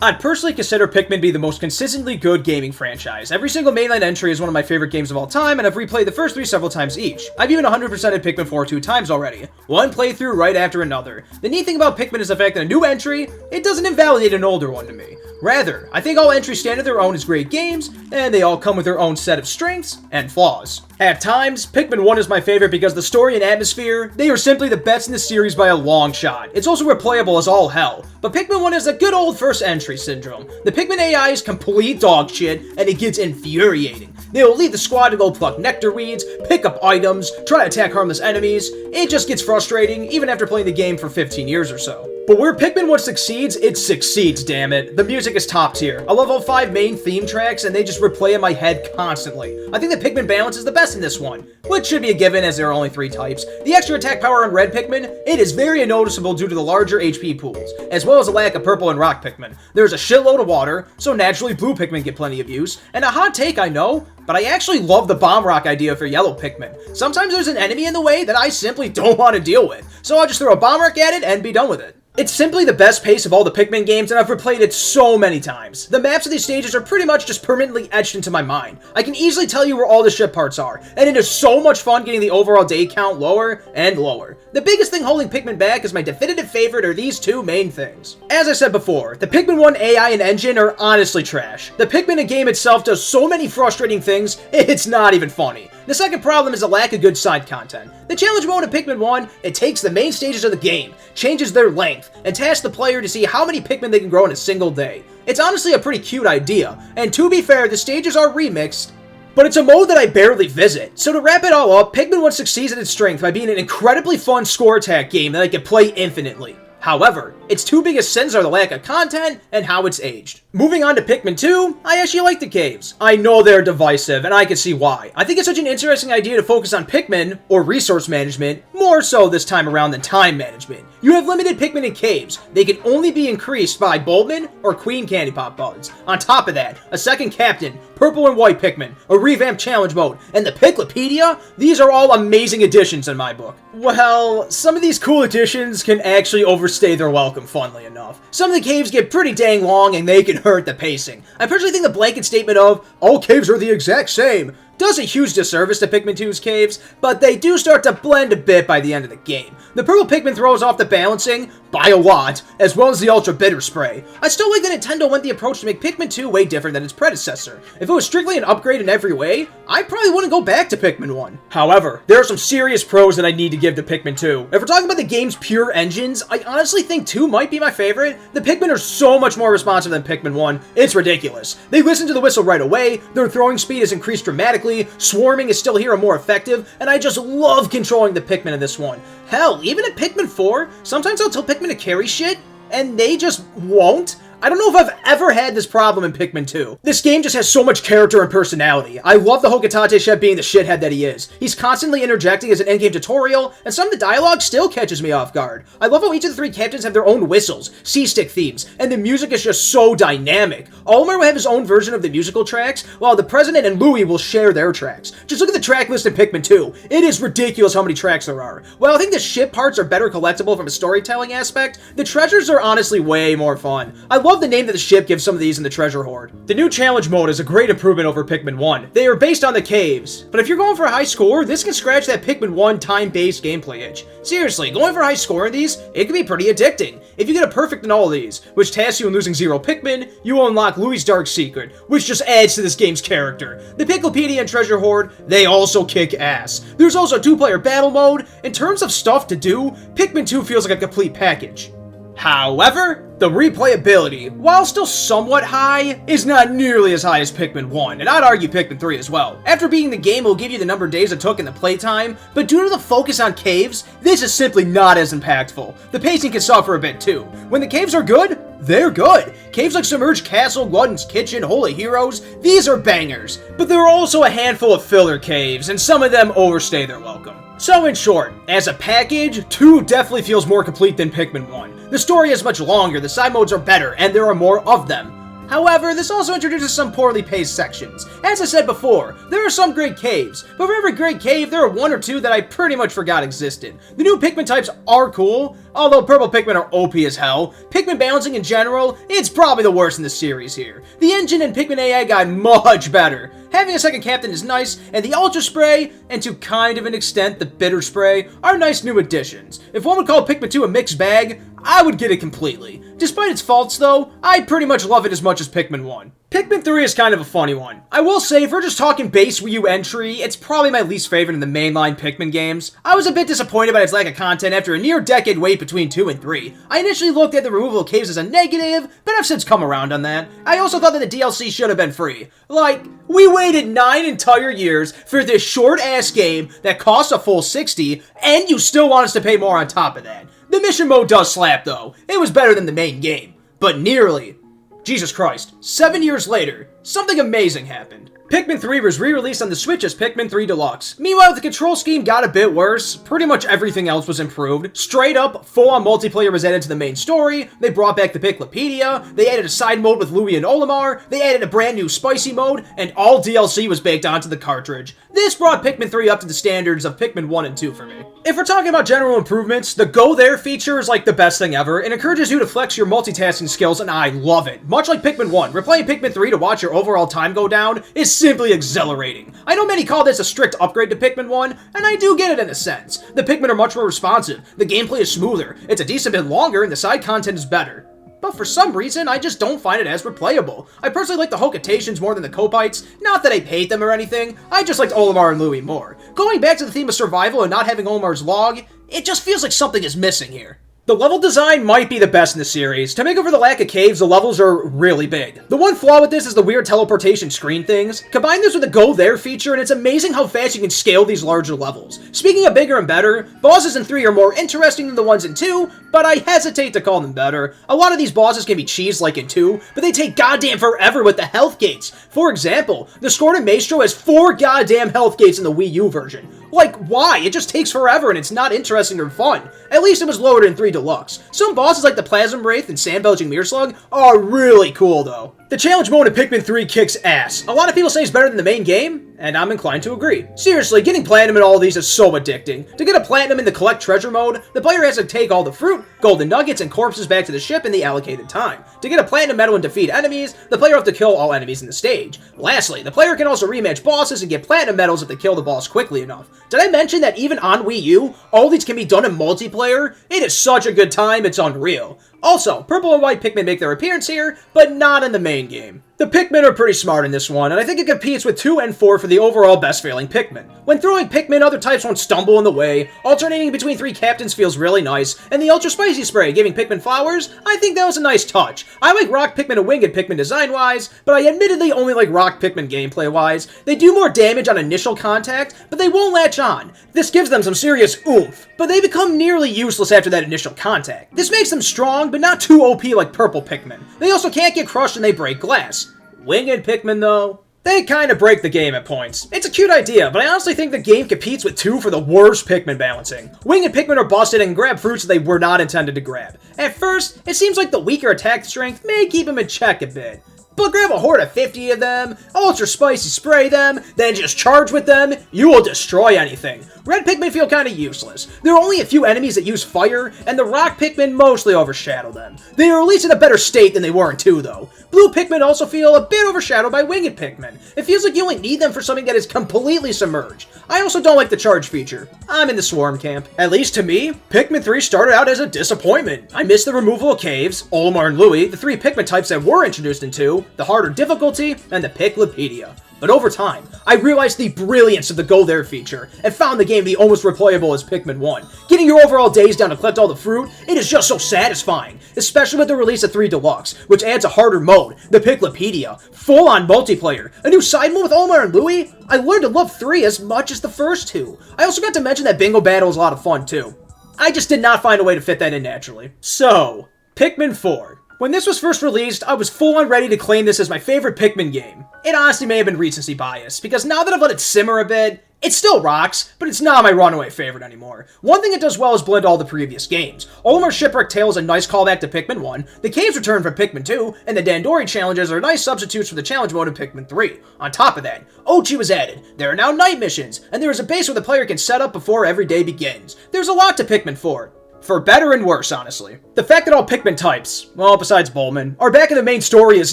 I'd personally consider Pikmin to be the most consistently good gaming franchise. Every single mainline entry is one of my favorite games of all time, and I've replayed the first 3 several times each. I've even 100%ed Pikmin 4 2 times already. One playthrough right after another. The neat thing about Pikmin is the fact that a new entry, it doesn't invalidate an older one to me. Rather, I think all entries stand on their own as great games, and they all come with their own set of strengths and flaws. At times, Pikmin 1 is my favorite because the story and atmosphere, they are simply the best in the series by a long shot. It's also replayable as all hell, but Pikmin 1 is a good old first entry syndrome. The Pikmin AI is complete dog shit, and it gets infuriating. They will leave the squad to go pluck nectar weeds, pick up items, try to attack harmless enemies. It just gets frustrating, even after playing the game for 15 years or so. But where Pikmin 1 succeeds, it succeeds, damn it. The music is top tier. I love all 5 main theme tracks, and they just replay in my head constantly. I think the Pikmin balance is the best in this one, which should be a given as there are only 3 types. The extra attack power on red Pikmin, it is very noticeable due to the larger HP pools, as well as a lack of purple and rock Pikmin. There's a shitload of water, so naturally blue Pikmin get plenty of use, and a hot take I know, but I actually love the bomb rock idea for yellow Pikmin. Sometimes there's an enemy in the way that I simply don't want to deal with, so I'll just throw a bomb rock at it and be done with it. It's simply the best pace of all the Pikmin games, and I've replayed it so many times. The maps of these stages are pretty much just permanently etched into my mind. I can easily tell you where all the ship parts are, and it is so much fun getting the overall day count lower and lower. The biggest thing holding Pikmin back is my definitive favorite are these 2 main things. As I said before, the Pikmin 1 AI and engine are honestly trash. The Pikmin game itself does so many frustrating things, it's not even funny. The second problem is a lack of good side content. The challenge mode in Pikmin 1, it takes the main stages of the game, changes their length, and tasks the player to see how many Pikmin they can grow in a single day. It's honestly a pretty cute idea, and to be fair, the stages are remixed, but it's a mode that I barely visit. So to wrap it all up, Pikmin 1 succeeds at its strength by being an incredibly fun score attack game that I can play infinitely. However, its 2 biggest sins are the lack of content and how it's aged. Moving on to Pikmin 2, I actually like the caves. I know they're divisive, and I can see why. I think it's such an interesting idea to focus on Pikmin, or resource management, more so this time around than time management. You have limited Pikmin in caves. They can only be increased by Bulbmin or Queen Candy Pop buds. On top of that, a second captain, purple and white Pikmin, a revamped challenge mode, and the Piklopedia, these are all amazing additions in my book. Well, some of these cool additions can actually overstay their welcome, funnily enough. Some of the caves get pretty dang long and they can hurt the pacing. I personally think the blanket statement of, all caves are the exact same, does a huge disservice to Pikmin 2's caves, but they do start to blend a bit by the end of the game. The purple Pikmin throws off the balancing by a lot, as well as the Ultra Bitter Spray. I still like that Nintendo went the approach to make Pikmin 2 way different than its predecessor. If it was strictly an upgrade in every way, I probably wouldn't go back to Pikmin 1. However, there are some serious pros that I need to give to Pikmin 2. If we're talking about the game's pure engines, I honestly think 2 might be my favorite. The Pikmin are so much more responsive than Pikmin 1, it's ridiculous. They listen to the whistle right away, their throwing speed is increased dramatically, swarming is still here and more effective, and I just love controlling the Pikmin in this one. Hell, even in Pikmin 4, sometimes I'll tell Pikmin to carry shit, and they just won't. I don't know if I've ever had this problem in Pikmin 2. This game just has so much character and personality. I love the Hokitate chef being the shithead that he is. He's constantly interjecting as an endgame tutorial, and some of the dialogue still catches me off guard. I love how each of the 3 captains have their own whistles, C-stick themes, and the music is just so dynamic. Olimar will have his own version of the musical tracks, while the President and Louie will share their tracks. Just look at the track list in Pikmin 2. It is ridiculous how many tracks there are. While I think the ship parts are better collectible from a storytelling aspect, the treasures are honestly way more fun. I love the name that the ship gives some of these in the treasure hoard. The new challenge mode is a great improvement over Pikmin 1. They are based on the caves, but if you're going for a high score, this can scratch that Pikmin 1 time-based gameplay itch. Seriously, going for a high score in these, it can be pretty addicting. If you get a perfect in all of these, which tasks you in losing 0 Pikmin, you will unlock Louie's Dark Secret, which just adds to this game's character. The Piklopedia and treasure hoard, they also kick ass. There's also a 2-player battle mode. In terms of stuff to do, Pikmin 2 feels like a complete package. However, the replayability, while still somewhat high, is not nearly as high as Pikmin 1, and I'd argue Pikmin 3 as well. After beating the game, it will give you the number of days it took in the playtime, but due to the focus on caves, this is simply not as impactful. The pacing can suffer a bit too. When the caves are good, they're good. Caves like Submerged Castle, Glutton's Kitchen, Holy Heroes, these are bangers. But there are also a handful of filler caves, and some of them overstay their welcome. So in short, as a package, 2 definitely feels more complete than Pikmin 1. The story is much longer, the side modes are better, and there are more of them. However, this also introduces some poorly paced sections. As I said before, there are some great caves, but for every great cave, there are one or two that I pretty much forgot existed. The new Pikmin types are cool, although purple Pikmin are OP as hell. Pikmin balancing in general, it's probably the worst in the series here. The engine and Pikmin AI got much better. Having a second captain is nice, and the Ultra Spray, and to kind of an extent the Bitter Spray, are nice new additions. If one would call Pikmin 2 a mixed bag, I would get it completely. Despite its faults though, I pretty much love it as much as Pikmin 1. Pikmin 3 is kind of a funny one. I will say, if we're just talking base Wii U entry, it's probably my least favorite in the mainline Pikmin games. I was a bit disappointed by its lack of content after a near-decade wait between 2 and 3. I initially looked at the removal of caves as a negative, but I've since come around on that. I also thought that the DLC should have been free. Like, we waited 9 entire years for this short-ass game that costs a full $60, and you still want us to pay more on top of that. The mission mode does slap, though. It was better than the main game. But nearly. Jesus Christ. 7 years later, something amazing happened. Pikmin 3 was re-released on the Switch as Pikmin 3 Deluxe. Meanwhile, the control scheme got a bit worse. Pretty much everything else was improved. Straight up, full-on multiplayer was added to the main story. They brought back the Piklopedia. They added a side mode with Louie and Olimar. They added a brand new spicy mode, and all DLC was baked onto the cartridge. This brought Pikmin 3 up to the standards of Pikmin 1 and 2 for me. If we're talking about general improvements, the Go There feature is like the best thing ever. It encourages you to flex your multitasking skills, and I love it. Much like Pikmin 1, replaying Pikmin 3 to watch your overall time go down is simply exhilarating. I know many call this a strict upgrade to Pikmin 1, and I do get it in a sense. The Pikmin are much more responsive, the gameplay is smoother, it's a decent bit longer, and the side content is better. But for some reason, I just don't find it as replayable. I personally like the Hokatations more than the Copites. Not that I hate them or anything, I just liked Olimar and Louie more. Going back to the theme of survival and not having Olimar's log, it just feels like something is missing here. The level design might be the best in the series. To make up for the lack of caves, the levels are really big. The one flaw with this is the weird teleportation screen things. Combine this with the Go There feature, and it's amazing how fast you can scale these larger levels. Speaking of bigger and better, bosses in 3 are more interesting than the ones in 2, but I hesitate to call them better. A lot of these bosses can be cheesed like in 2, but they take goddamn forever with the health gates. For example, the Scorn Maestro has 4 goddamn health gates in the Wii U version. Like, why? It just takes forever and it's not interesting or fun. At least it was lowered in 3 Deluxe. Some bosses like the Plasm Wraith and Sand-Belching Mearslug are really cool though. The challenge mode in Pikmin 3 kicks ass. A lot of people say it's better than the main game, and I'm inclined to agree. Seriously, getting platinum in all of these is so addicting. To get a platinum in the collect treasure mode, the player has to take all the fruit, golden nuggets, and corpses back to the ship in the allocated time. To get a platinum medal and defeat enemies, the player will have to kill all enemies in the stage. Lastly, the player can also rematch bosses and get platinum medals if they kill the boss quickly enough. Did I mention that even on Wii U, all these can be done in multiplayer? It is such a good time, it's unreal. Also, purple and white Pikmin make their appearance here, but not in the main game. The Pikmin are pretty smart in this one, and I think it competes with 2 and 4 for the overall best failing Pikmin. When throwing Pikmin, other types won't stumble in the way, alternating between 3 captains feels really nice, and the Ultra Spicy Spray giving Pikmin flowers, I think that was a nice touch. I like Rock Pikmin and Winged Pikmin design-wise, but I admittedly only like Rock Pikmin gameplay-wise. They do more damage on initial contact, but they won't latch on. This gives them some serious oomph, but they become nearly useless after that initial contact. This makes them strong, but not too OP like purple Pikmin. They also can't get crushed and they break glass. Winged Pikmin, though, they kind of break the game at points. It's a cute idea, but I honestly think the game competes with 2 for the worst Pikmin balancing. Winged Pikmin are busted and can grab fruits they were not intended to grab. At first, it seems like the weaker attack strength may keep them in check a bit. But grab a horde of 50 of them, ultra spicy spray them, then just charge with them, you will destroy anything. Red Pikmin feel kinda useless. There are only a few enemies that use fire, and the rock Pikmin mostly overshadow them. They are at least in a better state than they were in 2 though. Blue Pikmin also feel a bit overshadowed by Winged Pikmin. It feels like you only need them for something that is completely submerged. I also don't like the charge feature. I'm in the swarm camp. At least to me, Pikmin 3 started out as a disappointment. I missed the removal of caves, Olimar and Louie, the 3 Pikmin types that were introduced in 2, the harder difficulty, and the Piklopedia. But over time, I realized the brilliance of the Go There feature, and found the game to be almost replayable as Pikmin 1. Getting your overall days down to collect all the fruit, it is just so satisfying, especially with the release of 3 Deluxe, which adds a harder mode, the Piklopedia, full-on multiplayer, a new side mode with Olimar and Louie. I learned to love 3 as much as the first 2. I also got to mention that Bingo Battle is a lot of fun too. I just did not find a way to fit that in naturally. So, Pikmin 4. When this was first released, I was full-on ready to claim this as my favorite Pikmin game. It honestly may have been recency bias, because now that I've let it simmer a bit, It still rocks, but it's not my runaway favorite anymore. One thing it does well is blend all the previous games. Olimar Shipwreck Tale is a nice callback to Pikmin 1, the Caves return from Pikmin 2, and the Dandori challenges are nice substitutes for the challenge mode in Pikmin 3. On top of that, Ochi was added. There are now night missions, and there is a base where the player can set up before every day begins. There's a lot to Pikmin 4. For better and worse, honestly. The fact that all Pikmin types, well, besides Bulman, are back in the main story is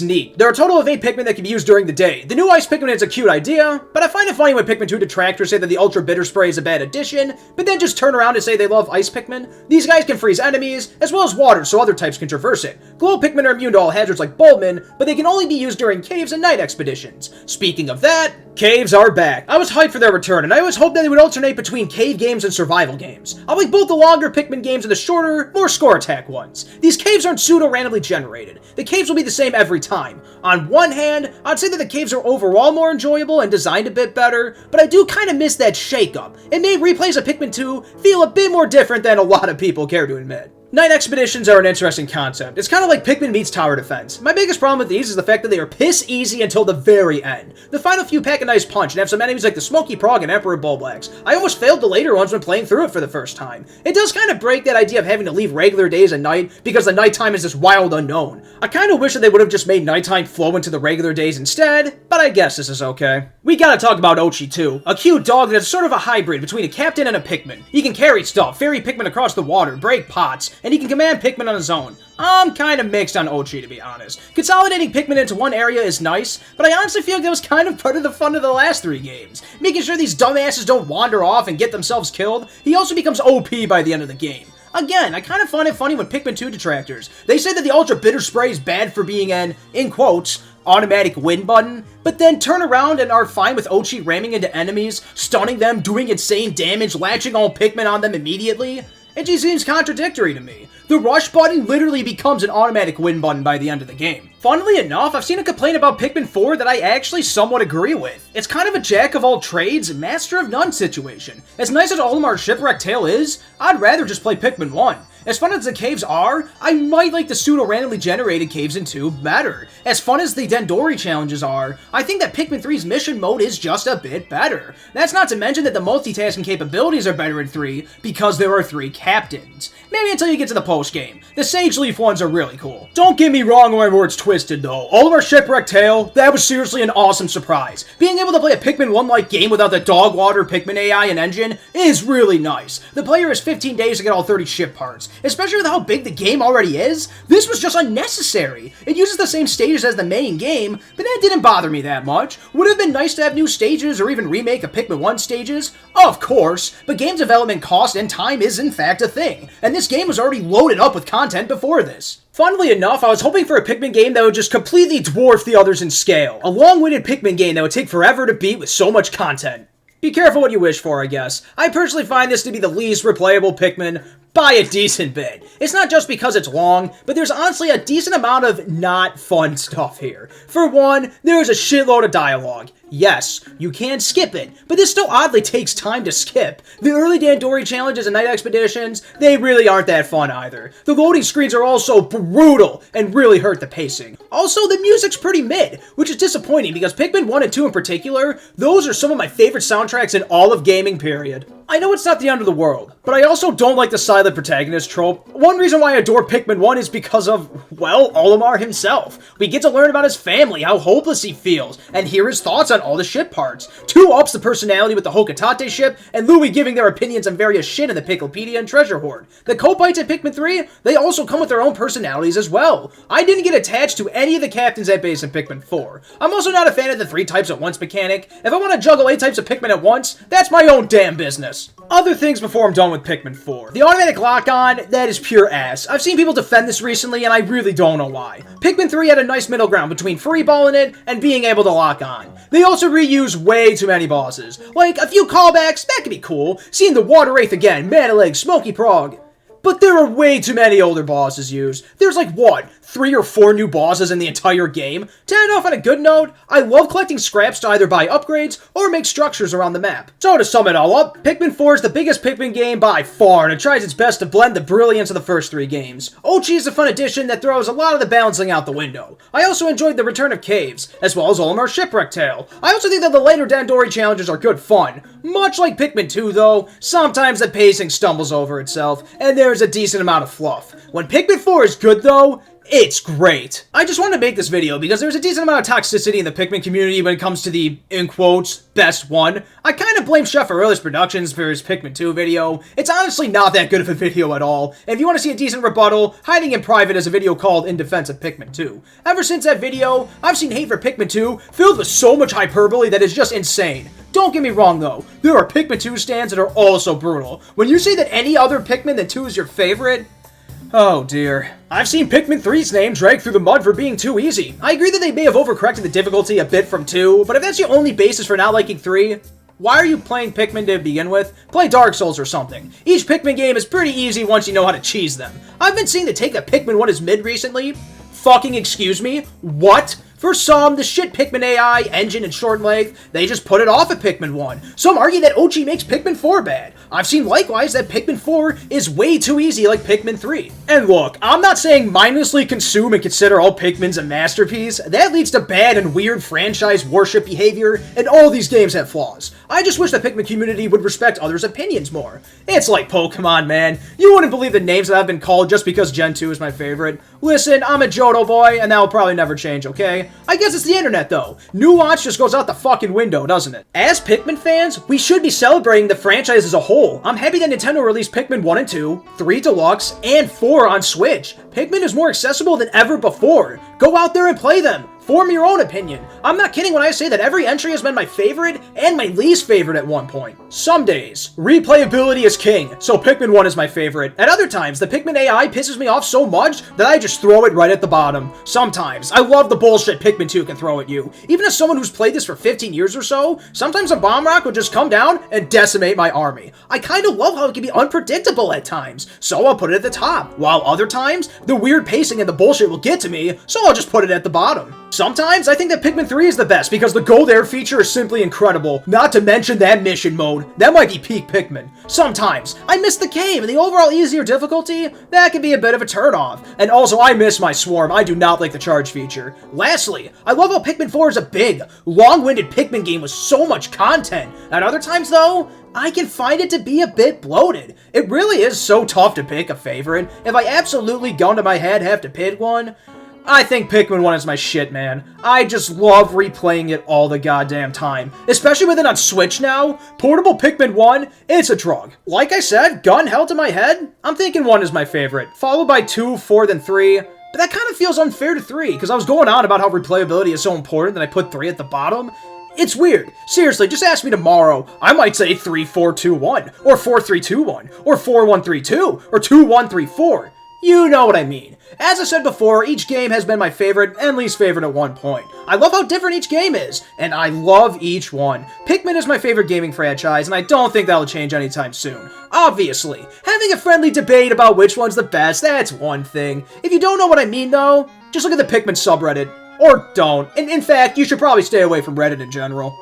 neat. There are a total of 8 Pikmin that can be used during the day. The new Ice Pikmin is a cute idea, but I find it funny when Pikmin 2 detractors say that the Ultra Bitter Spray is a bad addition, but then just turn around and say they love Ice Pikmin. These guys can freeze enemies, as well as water, so other types can traverse it. Glow Pikmin are immune to all hazards like Bulman, but they can only be used during caves and night expeditions. Speaking of that, caves are back. I was hyped for their return, and I always hoped that they would alternate between cave games and survival games. I like both the longer Pikmin games and the shorter, more score attack ones. These caves aren't pseudo-randomly generated. The caves will be the same every time. On one hand, I'd say that the caves are overall more enjoyable and designed a bit better, but I do kind of miss that shake-up. It made replays of Pikmin 2 feel a bit more different than a lot of people care to admit. Night expeditions are an interesting concept. It's kind of like Pikmin meets tower defense. My biggest problem with these is the fact that they are piss easy until the very end. The final few pack a nice punch and have some enemies like the Smoky Prog and Emperor Bulblax. I almost failed the later ones when playing through it for the first time. It does kind of break that idea of having to leave regular days at night because the nighttime is this wild unknown. I kind of wish that they would have just made nighttime flow into the regular days instead, but I guess this is okay. We gotta talk about Ochi too, a cute dog that's sort of a hybrid between a captain and a Pikmin. He can carry stuff, ferry Pikmin across the water, break pots, and he can command Pikmin on his own. I'm kind of mixed on Ochi, to be honest. Consolidating Pikmin into one area is nice, but I honestly feel like that was kind of part of the fun of the last 3 games. Making sure these dumbasses don't wander off and get themselves killed, he also becomes OP by the end of the game. Again, I kind of find it funny when Pikmin 2 detractors, they say that the Ultra Bitter Spray is bad for being an, in quotes, automatic win button, but then turn around and are fine with Ochi ramming into enemies, stunning them, doing insane damage, latching all Pikmin on them immediately. It just seems contradictory to me. The rush button literally becomes an automatic win button by the end of the game. Funnily enough, I've seen a complaint about Pikmin 4 that I actually somewhat agree with. It's kind of a jack of all trades, master of none situation. As nice as Olimar's Shipwreck Tale is, I'd rather just play Pikmin 1. As fun as the caves are, I might like the pseudo-randomly generated caves in 2 better. As fun as the Dandori challenges are, I think that Pikmin 3's mission mode is just a bit better. That's not to mention that the multitasking capabilities are better in 3 because there are 3 captains. Maybe until you get to the post-game. The Sage Leaf ones are really cool. Don't get me wrong or my words twisted though. Olimar Shipwreck Tale, that was seriously an awesome surprise. Being able to play a Pikmin 1-like game without the dog water Pikmin AI and engine is really nice. The player has 15 days to get all 30 ship parts. Especially with how big the game already is, this was just unnecessary. It uses the same stages as the main game, but that didn't bother me that much. Would it have been nice to have new stages or even remake a Pikmin 1 stages? Of course, but game development cost and time is in fact a thing, and this game was already loaded up with content before this. Funnily enough, I was hoping for a Pikmin game that would just completely dwarf the others in scale. A long-winded Pikmin game that would take forever to beat with so much content. Be careful what you wish for, I guess. I personally find this to be the least replayable Pikmin by a decent bit. It's not just because it's long, but there's honestly a decent amount of not fun stuff here. For one, there's a shitload of dialogue. Yes, you can skip it, but this still oddly takes time to skip. The early Dandori challenges and night expeditions, they really aren't that fun either. The loading screens are also brutal and really hurt the pacing. Also, the music's pretty mid, which is disappointing because Pikmin 1 and 2 in particular, those are some of my favorite soundtracks in all of gaming, period. I know it's not the end of the world, but I also don't like the silent protagonist trope. One reason why I adore Pikmin 1 is because of, well, Olimar himself. We get to learn about his family, how hopeless he feels, and hear his thoughts on all the ship parts. 2 ups the personality with the Hokotate ship, and Louie giving their opinions on various shit in the Piklopedia and Treasure Hoard. The Copites in Pikmin 3, they also come with their own personalities as well. I didn't get attached to any of the captains at base in Pikmin 4. I'm also not a fan of the 3 types at once mechanic. If I want to juggle 8 types of Pikmin at once, that's my own damn business. Other things before I'm done with Pikmin 4. The automatic lock-on, that is pure ass. I've seen people defend this recently, and I really don't know why. Pikmin 3 had a nice middle ground between freeballing it and being able to lock on. They also reuse way too many bosses. Like, a few callbacks, that could be cool. Seeing the Water Wraith again, Manaleg, Smoky Prog. But there are way too many older bosses used. There's like, what, 3 or 4 new bosses in the entire game. To end off on a good note, I love collecting scraps to either buy upgrades or make structures around the map. So to sum it all up, Pikmin 4 is the biggest Pikmin game by far, and it tries its best to blend the brilliance of the first 3 games. OG is a fun addition that throws a lot of the balancing out the window. I also enjoyed the return of caves, as well as Olimar's Shipwreck Tale. I also think that the later Dandori challenges are good fun. Much like Pikmin 2 though, sometimes the pacing stumbles over itself, and there's a decent amount of fluff. When Pikmin 4 is good though, it's great. I just wanted to make this video because there's a decent amount of toxicity in the Pikmin community when it comes to the, in quotes, best one. I kind of blame Chef Aurelius Productions for his Pikmin 2 video. It's honestly not that good of a video at all. And if you want to see a decent rebuttal, Hiding in Private is a video called In Defense of Pikmin 2. Ever since that video, I've seen hate for Pikmin 2 filled with so much hyperbole that is just insane. Don't get me wrong though, there are Pikmin 2 stands that are also brutal. When you say that any other Pikmin than 2 is your favorite, oh dear. I've seen Pikmin 3's name dragged through the mud for being too easy. I agree that they may have overcorrected the difficulty a bit from 2, but if that's your only basis for not liking 3, why are you playing Pikmin to begin with? Play Dark Souls or something. Each Pikmin game is pretty easy once you know how to cheese them. I've been seeing the take of Pikmin 1 as mid recently. Fucking excuse me? What? For some, the shit Pikmin AI, engine, and short length, they just put it off at Pikmin 1. Some argue that OG makes Pikmin 4 bad. I've seen likewise that Pikmin 4 is way too easy like Pikmin 3. And look, I'm not saying mindlessly consume and consider all Pikmins a masterpiece. That leads to bad and weird franchise worship behavior, and all these games have flaws. I just wish the Pikmin community would respect others' opinions more. It's like Pokemon, man. You wouldn't believe the names that I've been called just because Gen 2 is my favorite. Listen, I'm a Johto boy, and that will probably never change, okay? I guess it's the internet, though. Nuance just goes out the fucking window, doesn't it? As Pikmin fans, we should be celebrating the franchise as a whole. I'm happy that Nintendo released Pikmin 1 and 2, 3 Deluxe, and 4 on Switch. Pikmin is more accessible than ever before. Go out there and play them. Form your own opinion. I'm not kidding when I say that every entry has been my favorite and my least favorite at one point. Some days, replayability is king, so Pikmin 1 is my favorite. At other times, the Pikmin AI pisses me off so much that I just throw it right at the bottom. Sometimes, I love the bullshit Pikmin 2 can throw at you. Even as someone who's played this for 15 years or so, sometimes a bomb rock will just come down and decimate my army. I kinda love how it can be unpredictable at times, so I'll put it at the top, while other times, the weird pacing and the bullshit will get to me, so I'll just put it at the bottom. Sometimes, I think that Pikmin 3 is the best because the gold air feature is simply incredible, not to mention that mission mode. That might be peak Pikmin. Sometimes, I miss the cave and the overall easier difficulty, that can be a bit of a turn-off. And also, I miss my swarm. I do not like the charge feature. Lastly, I love how Pikmin 4 is a big, long-winded Pikmin game with so much content. At other times, though, I can find it to be a bit bloated. It really is so tough to pick a favorite. If I absolutely gun to my head have to pick one, I think Pikmin 1 is my shit, man. I just love replaying it all the goddamn time. Especially with it on Switch now. Portable Pikmin 1, it's a drug. Like I said, gun held to my head, I'm thinking 1 is my favorite. Followed by 2, 4, then 3. But that kind of feels unfair to 3, because I was going on about how replayability is so important that I put 3 at the bottom. It's weird. Seriously, just ask me tomorrow. I might say 3, 4, 2, 1. Or 4, 3, 2, 1. Or 4, 1, 3, 2. Or 2, 1, 3, 4. You know what I mean. As I said before, each game has been my favorite and least favorite at one point. I love how different each game is, and I love each one. Pikmin is my favorite gaming franchise, and I don't think that'll change anytime soon. Obviously, having a friendly debate about which one's the best, that's one thing. If you don't know what I mean though, just look at the Pikmin subreddit. Or don't. And in fact, you should probably stay away from Reddit in general.